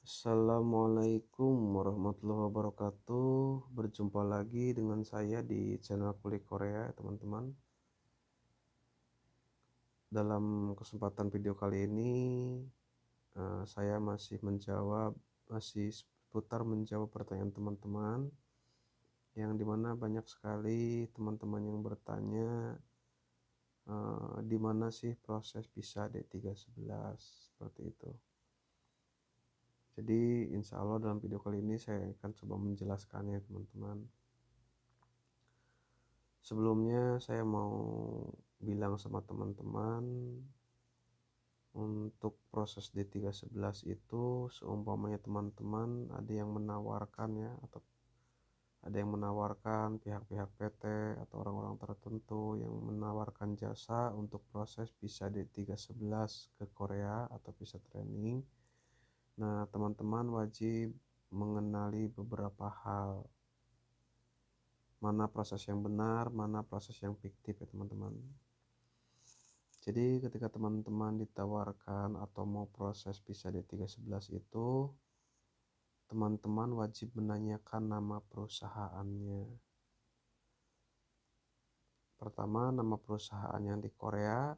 Assalamualaikum warahmatullahi wabarakatuh. Berjumpa lagi dengan saya di channel Kulik Korea, teman-teman. Dalam kesempatan video kali ini, saya masih seputar menjawab pertanyaan teman-teman, yang dimana banyak sekali teman-teman yang bertanya, di mana sih proses visa D311, seperti itu. Jadi insya Allah dalam video kali ini saya akan coba menjelaskannya, teman-teman. Sebelumnya saya mau bilang sama teman-teman, untuk proses D311 itu seumpamanya teman-teman ada yang menawarkan ya, atau ada yang menawarkan pihak-pihak PT atau orang-orang tertentu yang menawarkan jasa untuk proses visa D311 ke Korea atau visa training. Nah, teman-teman wajib mengenali beberapa hal. Mana proses yang benar, mana proses yang fiktif ya teman-teman. Jadi ketika teman-teman ditawarkan atau mau proses visa D311 itu, teman-teman wajib menanyakan nama perusahaannya. Pertama, nama perusahaan yang di Korea,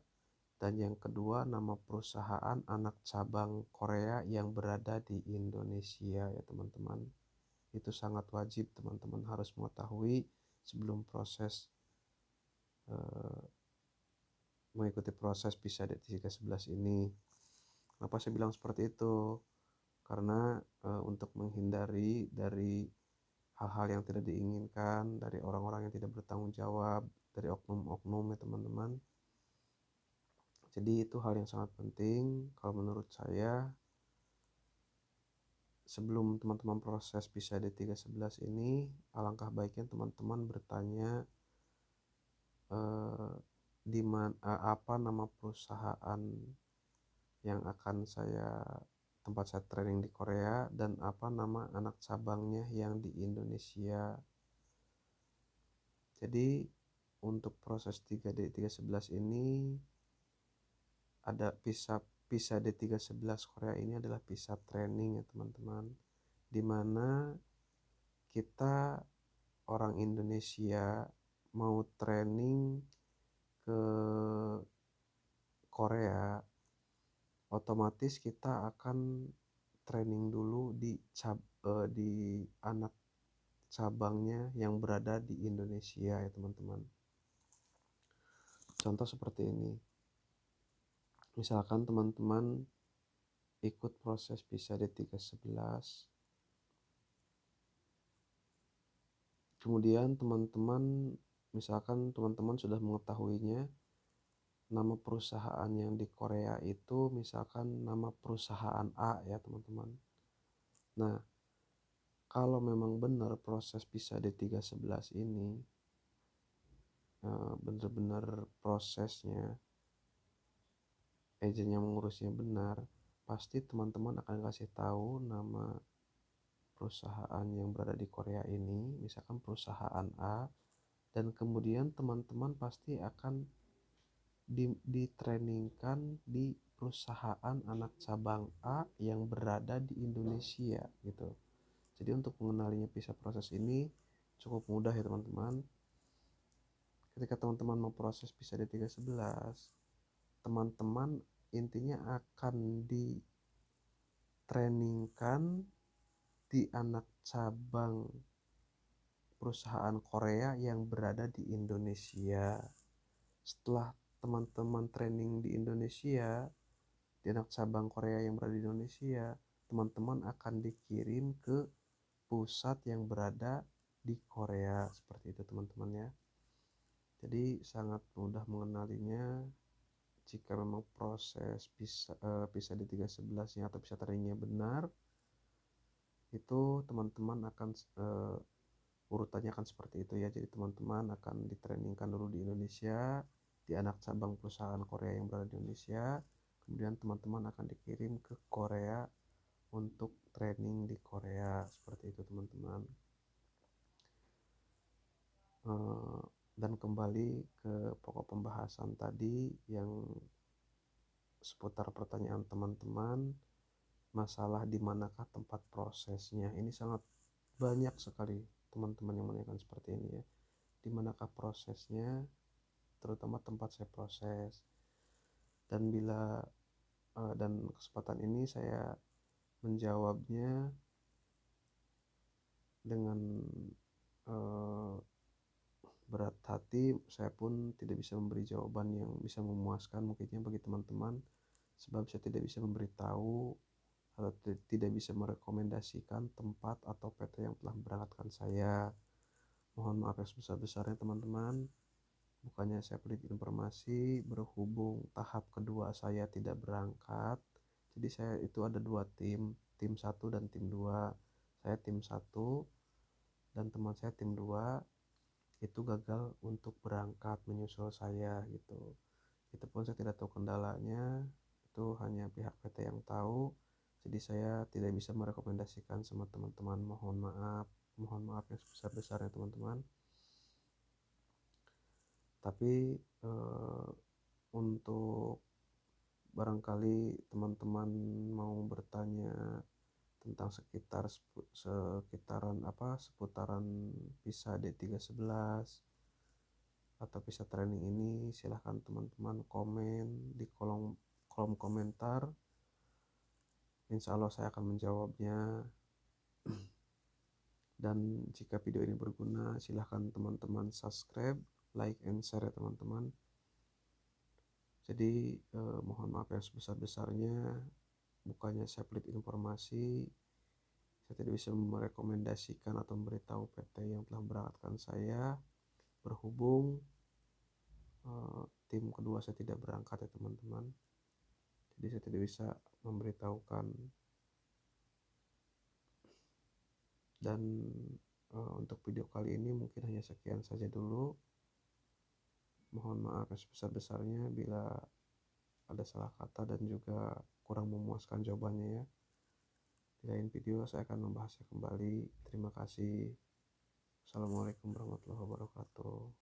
dan yang kedua nama perusahaan anak cabang Korea yang berada di Indonesia ya teman-teman. Itu sangat wajib teman-teman harus mengetahui sebelum mengikuti proses visa D311 ini. Kenapa saya bilang seperti itu? Karena untuk menghindari dari hal-hal yang tidak diinginkan, dari orang-orang yang tidak bertanggung jawab, dari oknum-oknum ya teman-teman. Jadi itu hal yang sangat penting kalau menurut saya. Sebelum teman-teman proses visa D311 ini, alangkah baiknya teman-teman bertanya apa nama perusahaan yang akan tempat saya training di Korea, dan apa nama anak cabangnya yang di Indonesia. Jadi untuk proses 3D311 ini ada visa D311 Korea ini adalah visa training ya teman-teman, dimana kita orang Indonesia mau training ke Korea, otomatis kita akan training dulu di anak cabangnya yang berada di Indonesia ya teman-teman. Contoh seperti ini. Misalkan teman-teman ikut proses visa D311, kemudian misalkan teman-teman sudah mengetahuinya, nama perusahaan yang di Korea itu misalkan nama perusahaan A ya teman-teman. Nah, kalau memang benar proses visa D311 ini benar-benar prosesnya, agennya mengurusnya benar, pasti teman-teman akan kasih tahu nama perusahaan yang berada di Korea ini, misalkan perusahaan A, dan kemudian teman-teman pasti akan ditrainingkan di perusahaan anak cabang A yang berada di Indonesia gitu. Jadi untuk mengenalinya visa proses ini cukup mudah ya teman-teman. Ketika teman-teman mau proses visa D311, teman-teman intinya akan ditrainingkan di anak cabang perusahaan Korea yang berada di Indonesia. Setelah teman-teman training di Indonesia, di anak cabang Korea yang berada di Indonesia, teman-teman akan dikirim ke pusat yang berada di Korea. Seperti itu teman-teman ya. Jadi sangat mudah mengenalinya. Jika memang proses visa D311 atau visa trainingnya benar, itu teman-teman akan urutannya akan seperti itu ya. Jadi teman-teman akan ditrainingkan dulu di Indonesia, di anak cabang perusahaan Korea yang berada di Indonesia, kemudian teman-teman akan dikirim ke Korea untuk training di Korea. Seperti itu teman-teman. Dan kembali ke pokok pembahasan tadi yang seputar pertanyaan teman-teman, masalah di manakah tempat prosesnya. Ini sangat banyak sekali teman-teman yang menanyakan seperti ini ya. Di manakah prosesnya, terutama tempat saya proses. Dan kesempatan ini saya menjawabnya dengan uh, berat hati. Saya pun tidak bisa memberi jawaban yang bisa memuaskan mungkinnya bagi teman-teman, sebab saya tidak bisa memberitahu atau tidak bisa merekomendasikan tempat atau PT yang telah memberangkatkan saya. Mohon maaf yang sebesar-besarnya teman-teman. Bukannya saya pelit informasi, berhubung tahap kedua saya tidak berangkat, jadi saya itu ada dua tim 1 dan tim 2. Saya tim 1 dan teman saya tim 2 itu gagal untuk berangkat menyusul saya gitu. Itu pun saya tidak tahu kendalanya, itu hanya pihak PT yang tahu. Jadi saya tidak bisa merekomendasikan sama teman-teman. Mohon maaf yang sebesar-besarnya teman-teman. Tapi untuk barangkali teman-teman mau bertanya tentang seputaran visa D311 atau visa training ini, silahkan teman-teman komen di kolom komentar. Insya Allah saya akan menjawabnya. Dan jika video ini berguna, silahkan teman-teman subscribe, like, and share ya teman-teman. Jadi mohon maaf yang sebesar-besarnya. Bukannya saya pelit informasi, saya tidak bisa merekomendasikan atau memberitahu PT yang telah memberangkatkan saya, berhubung tim kedua saya tidak berangkat ya teman-teman. Jadi saya tidak bisa memberitahukan. Dan untuk video kali ini mungkin hanya sekian saja dulu. Mohon maaf yang sebesar-besarnya bila ada salah kata dan juga kurang memuaskan jawabannya ya. Di lain video saya akan membahasnya kembali. Terima kasih. Assalamualaikum warahmatullahi wabarakatuh.